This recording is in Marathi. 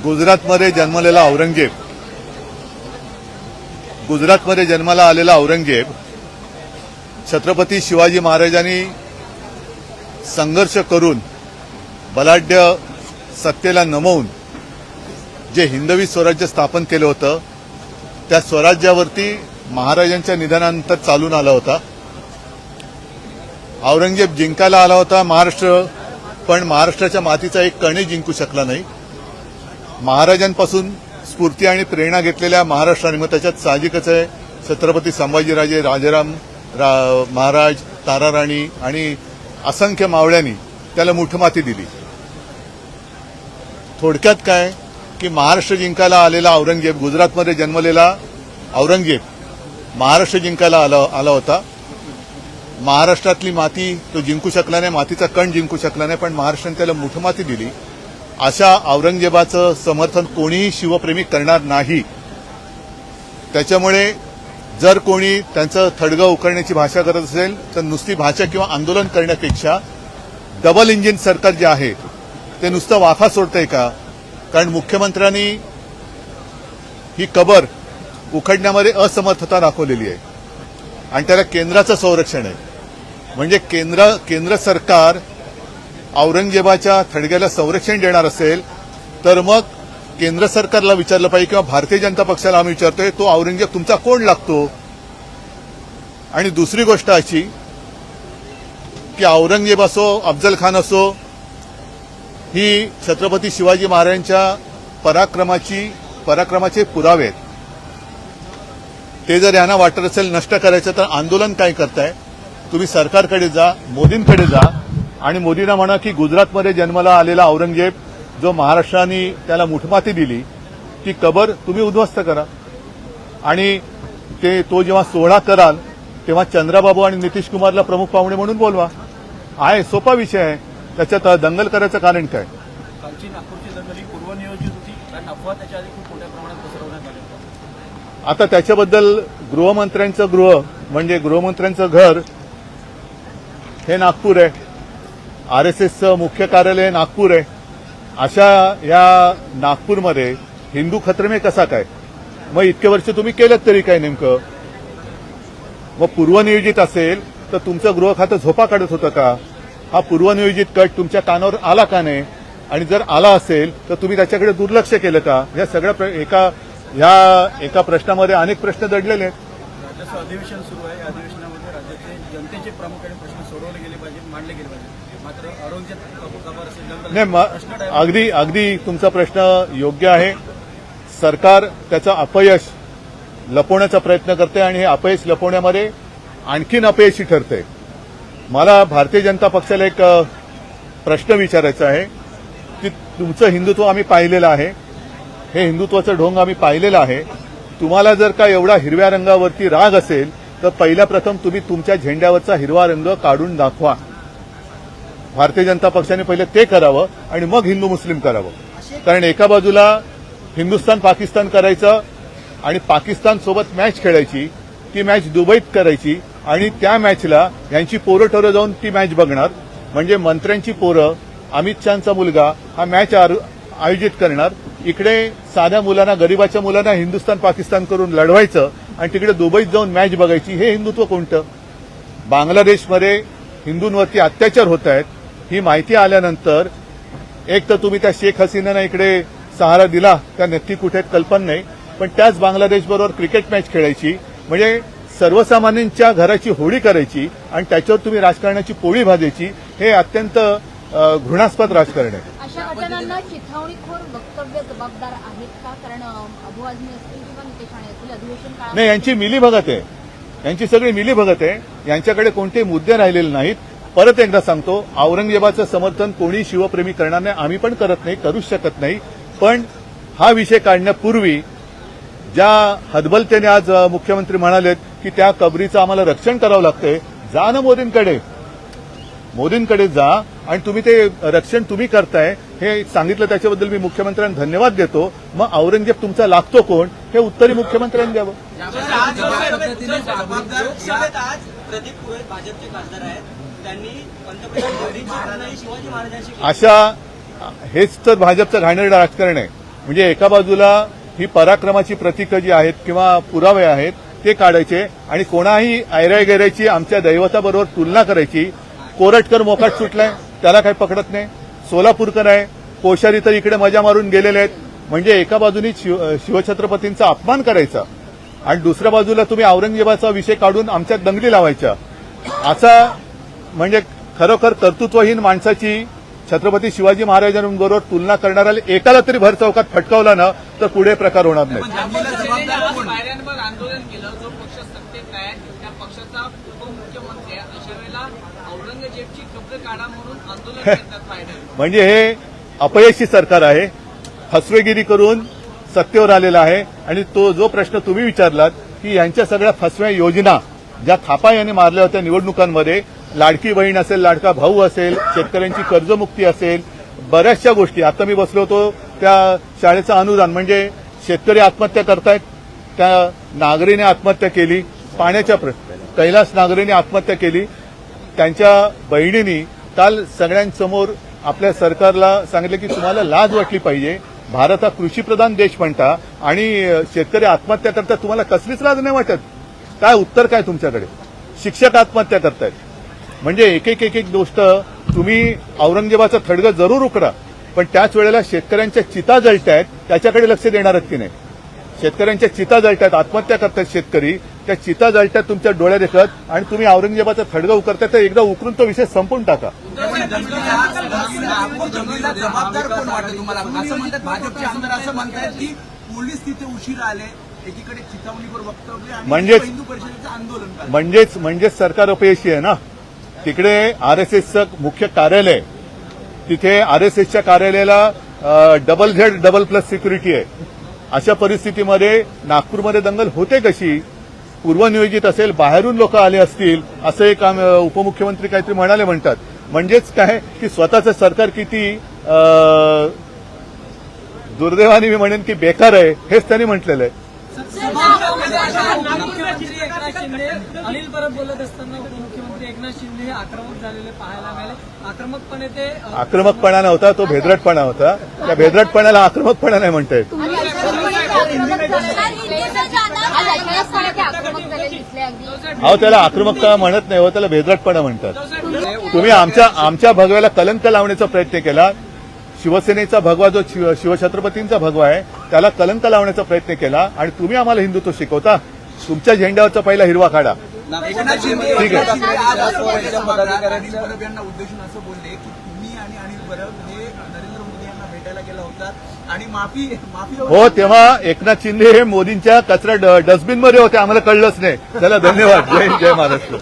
गुजरातमध्ये जन्मलेला औरंगजेब, गुजरातमध्ये जन्माला आलेला औरंगजेब छत्रपती शिवाजी महाराजांनी संघर्ष करून बलाढ्य सत्तेला नमवून जे हिंदवी स्वराज्य स्थापन केलं होतं त्या स्वराज्यावरती महाराजांच्या निधनानंतर चालून आला होता. औरंगजेब जिंकायला आला होता महाराष्ट्र, पण महाराष्ट्राच्या मातीचा एक कणही जिंकू शकला नाही. महाराजांपासून स्फूर्ती आणि प्रेरणा घेतलेल्या महाराष्ट्राने, मग त्याच्यात साहजिकच आहे छत्रपती संभाजीराजे, राजाराम महाराज, ताराराणी आणि असंख्य मावळ्यांनी त्याला मुठमाती दिली. थोडक्यात काय की महाराष्ट्र जिंकायला आलेला औरंगजेब, गुजरातमध्ये जन्मलेला औरंगजेब महाराष्ट्र जिंकायला आला होता. महाराष्ट्रातली माती तो जिंकू शकला नाही, मातीचा कण जिंकू शकला नाही, पण महाराष्ट्राने त्याला मुठमाती दिली. अशा औरंगजेबाचं समर्थन कोणीही शिवप्रेमी करणार नाही. त्याच्यामुळे जर कोणी त्यांचं थडगं उकरण्याची भाषा करत असेल तर नुसती भाषा किंवा आंदोलन करण्यापेक्षा डबल इंजिन सरकार जे आहे ते नुसतं वाफा सोडतंय का? कारण मुख्यमंत्र्यांनी ही कबर उखडण्यामध्ये असमर्थता दाखवलेली आहे आणि त्याला केंद्राचं संरक्षण आहे. म्हणजे केंद्र सरकार औरंगजेबाच्या थडग्याला संरक्षण देणार असेल तर मग केंद्र सरकारला विचारलं पाहिजे किंवा भारतीय जनता पक्षाला आम्ही विचारतोय, तो औरंगजेब तुमचा कोण लागतो? आणि दुसरी गोष्ट अशी की औरंगजेब असो, अफजल खान असो, ही छत्रपती शिवाजी महाराजांच्या पराक्रमाचे पुरावे आहेत. ते जर यांना वाटत असेल नष्ट करायचं तर आंदोलन काय करताय? तुम्ही सरकारकडे जा, मोदींकडे जा आणि मोदींना म्हणा की गुजरातमध्ये जन्माला आलेला औरंगजेब जो महाराष्ट्राने त्याला मुठमाती दिली ती कबर तुम्ही उद्ध्वस्त करा. आणि तो जेव्हा सोहळा कराल तेव्हा चंद्राबाबू आणि नितीश कुमारला प्रमुख पाहुणे म्हणून बोलवा. आहे सोपा विषय आहे, त्याच्यात दंगल करायचं कारण काय? कालची नागपूरची दंगल ही पूर्वनियोजित होती कारण अफवा त्याच्या आधी खूप मोठ्या प्रमाणात पसरवण्यात आल्या होत्या. आता त्याच्याबद्दल गृहमंत्र्यांचं घर हे नागपूर आहे, आरएसएसचं मुख्य कार्यालय नागपूर आहे. अशा या नागपूरमध्ये हिंदू खतरमे कसा काय? मग इतके वर्ष तुम्ही केलं तरी काय नेमकं? मग पूर्वनियोजित असेल तर तुमचं गृह खातं झोपा काढत होतं का? हा पूर्वनियोजित कट तुमच्या कानावर आला का नाही? आणि जर आला असेल तर तुम्ही त्याच्याकडे दुर्लक्ष केलं का? या सगळ्या एका प्रश्नामध्ये अनेक प्रश्न दडलेले आहेत. राज्याचं अधिवेशन सुरू आहे. या अधिवेशनामध्ये राज्याचे जनतेचे प्रामुख्याने प्रश्न सोडवले गेले पाहिजे, मांडले गेले पाहिजे. मात्र औरंगजेब नाही, अगदी तुमचा प्रश्न योग्य आहे. सरकार त्याचं अपयश लपवण्याचा प्रयत्न करते आणि हे अपयश लपवण्यामध्ये आणखीन अपयशी ठरते. मला भारतीय जनता पक्षाला एक प्रश्न विचारायचा आहे की तुमचं हिंदुत्व आम्ही पाहिलेलं आहे, हे हिंदुत्वाचं ढोंग आम्ही पाहिलेलं आहे. तुम्हाला जर का एवढा हिरव्या रंगावरती राग असेल तर पहिल्या प्रथम तुम्ही तुमच्या झेंड्यावरचा हिरवा रंग काढून दाखवा. भारतीय जनता पक्षाने पहिले ते करावं आणि मग हिंदू मुस्लिम करावं. कारण एका बाजूला हिंदुस्थान पाकिस्तान करायचं आणि पाकिस्तान सोबत मॅच खेळायची, ती मॅच दुबईत करायची आणि त्या मॅचला यांची पोरं ठरं जाऊन ती मॅच बघणार. म्हणजे मंत्र्यांची पोरं, अमित शहाचा मुलगा हा मॅच आयोजित करणार. इकडे साध्या मुलांना, गरीबाच्या मुलांना हिंदुस्थान पाकिस्तान करून लढवायचं आणि तिकडे दुबईत जाऊन मॅच बघायची. हे हिंदुत्व कोणतं? बांगलादेशमध्ये हिंदूंवरती अत्याचार होत आहेत ही माहिती आल्यानंतर एक तर तुम्ही त्या शेख हसीनांना इकडे सहारा दिला, त्या नक्की कुठे कल्पना नाही, पण त्याच बांगलादेशबरोबर क्रिकेट मॅच खेळायची. म्हणजे सर्वसामान्यांच्या घराची होळी करायची आणि त्याच्यावर तुम्ही राजकारणाची पोळी भाजायची. हे अत्यंत घृणास्पद राजकारण आहे. अशा घटनांना चिथावणीखोर वक्तव्य जबाबदार आहेत का? कारण अबू आझमी असतील किंवा नितेश राणे असतील अधिवेशन काळ नाही, यांची मिलीभगत आहे, यांची सगळी मिलीभगत आहे. यांच्याकडे कोणते मुद्दे राहिलेले नाहीत. परत एकदा सांगतो, औरंगजेबाचं समर्थन कोणी शिवप्रेमी करणार नाही, आम्ही पण करत नाही, करूच शकत नाही. पण हा विषय काढण्यापूर्वी ज्या हतबलतेने आज मुख्यमंत्री म्हणालेत की त्या कबरीचं आम्हाला रक्षण करावं लागतंय, जा ना मोदींकडे जा आणि तुम्ही ते रक्षण तुम्ही करताय हे सांगितलं, त्याच्याबद्दल मी मुख्यमंत्र्यांना धन्यवाद देतो. मग औरंगजेब तुमचा लागतो कोण हे उत्तरही मुख्यमंत्र्यांनी द्यावं. अशा हेच तर भाजपचं घाणेरडं राजकारण आहे. म्हणजे एका बाजूला ही पराक्रमाची प्रतीकं जी आहेत किंवा पुरावे आहेत ते काढायचे आणि कोणाही ऐरागैराची आमच्या दैवताबरोबर तुलना करायची. कोरटकर मोकाट सुटलाय, त्याला काही पकडत नाही. सोलापूरकर आहे, कोश्यारी तर इकडे मजा मारून गेलेले आहेत. म्हणजे एका बाजूनी शिवछत्रपतींचा अपमान करायचा आणि दुसऱ्या बाजूला तुम्ही औरंगजेबाचा विषय काढून आमच्यात दंगली लावायच्या. असा म्हणजे खरोखर कर्तृत्वहीन माणसाची छत्रपती शिवाजी महाराजांबरोबर तुलना करणाऱ्याला एकाला तरी भर चौकात फटकावला ना तर पुढे प्रकार होणार नाही. पायऱ्यांवर आंदोलन केलं. जो पक्ष सत्तेत आहे त्या पक्षाचा उपमुख्यमंत्री आहे. अशा वेळेला औरंगजेबची कब्र काढा म्हणून आंदोलन करतात पायऱ्यांवर. म्हणजे हे अपयशी सरकार आहे, फसवेगिरी करून सत्तेवर आलेला आहे. आणि तो जो प्रश्न तुम्ही विचारलात की यांच्या सगळ्या फसव्या योजना ज्या थापा यांनी मारल्या होत्या निवडणुकांमध्ये, लाडकी बहीण असेल, लाडका भाऊ असेल, शेतकऱ्यांची कर्जमुक्ती असेल, बऱ्याचशा गोष्टी. आता मी बसलो होतो त्या शाळेचं अनुदान, म्हणजे शेतकरी आत्महत्या करतायत, त्या नागरीने आत्महत्या केली. पाण्याच्या कैलास नागरीने आत्महत्या केली. त्यांच्या बहिणींनी काल सगळ्यांसमोर आपल्या सरकारला सांगितलं की तुम्हाला लाज वाटली पाहिजे. भारत हा कृषीप्रधान देश म्हणता आणि शेतकरी आत्महत्या करतात, तुम्हाला कसलीच लाज नाही वाटत? काय उत्तर काय तुमच्याकडे? शिक्षक आत्महत्या करतायत. म्हणजे एक एक गोष्ट तुम्ही औरंगजेबाचं थडगं जरूर उकरा, पण त्याच वेळेला शेतकऱ्यांच्या चिता जळतायत त्याच्याकडे लक्ष देणार आहेत की नाही? शेतकऱ्यांच्या चिता जळतायत, आत्महत्या करतायत शेतकरी, त्या चिता जळतायत तुमच्या डोळ्या देखत आणि तुम्ही औरंगजेबाचं थडगं उकरताय. तर एकदा उकरून तो विषय संपून टाका. जबाबदार कोण वाटतं तुम्हाला? असं म्हणतात भाजपचे आमदार, असं म्हणतात की पोलीस तिथे उशीर आले, एकीकडे चिथावणीवर वक्तव्य आणि हिंदू परिषदेचं आंदोलन. म्हणजेच सरकार अपयशी आहे ना. तिकडे आरएसएसचं मुख्य कार्यालय, तिथे आरएसएसच्या कार्यालयाला डबल+ सिक्युरिटी आहे. अशा परिस्थितीमध्ये नागपूरमध्ये दंगल होते कशी? पूर्वनियोजित असेल, बाहेरून लोक आले असतील, असं एक उपमुख्यमंत्री काहीतरी म्हणाले म्हणतात. म्हणजेच काय की स्वतःचं सरकार किती दुर्दैवाने मी म्हणेन की बेकार आहे हेच त्यांनी म्हटलेलं आहे. मुख्यमंत्री एकनाथ शिंदे अनिल परब बोलत असताना उपमुख्यमंत्री एकनाथ शिंदे हे आक्रमक झालेले पाहायला मिळाले. आक्रमकपणे ते आक्रमकपणा नव्हता, तो भेदरटपणा होता. त्या भेदरटपणाला आक्रमकपणा नाही म्हणतायत. अहो, त्याला आक्रमकता म्हणत नाही हो, त्याला भेदरटपणा म्हणतात. तुम्ही आमच्या भगव्याला कलंक लावण्याचा प्रयत्न केला. शिवसेनेचा भगवा जो शिवछत्रपतींचा भगवा आहे त्याला कलंक लावण्याचा प्रयत्न केला आणि तुम्ही आम्हाला हिंदुत्व शिकवता. तुमच्या झेंड्यावरचा पहिला हिरवा काढा. ठीक आहे. अनिल परब यांना उद्देशून असं बोलले की तुम्ही आणि अनिल परब हे नरेंद्र मोदी यांना भेटायला गेला होता आणि माफी हो, तेव्हा एकनाथ शिंदे हे मोदींच्या कचरा डस्टबिनमध्ये होते, आम्हाला कळलंच नाही. त्याला धन्यवाद. जय महाराष्ट्र.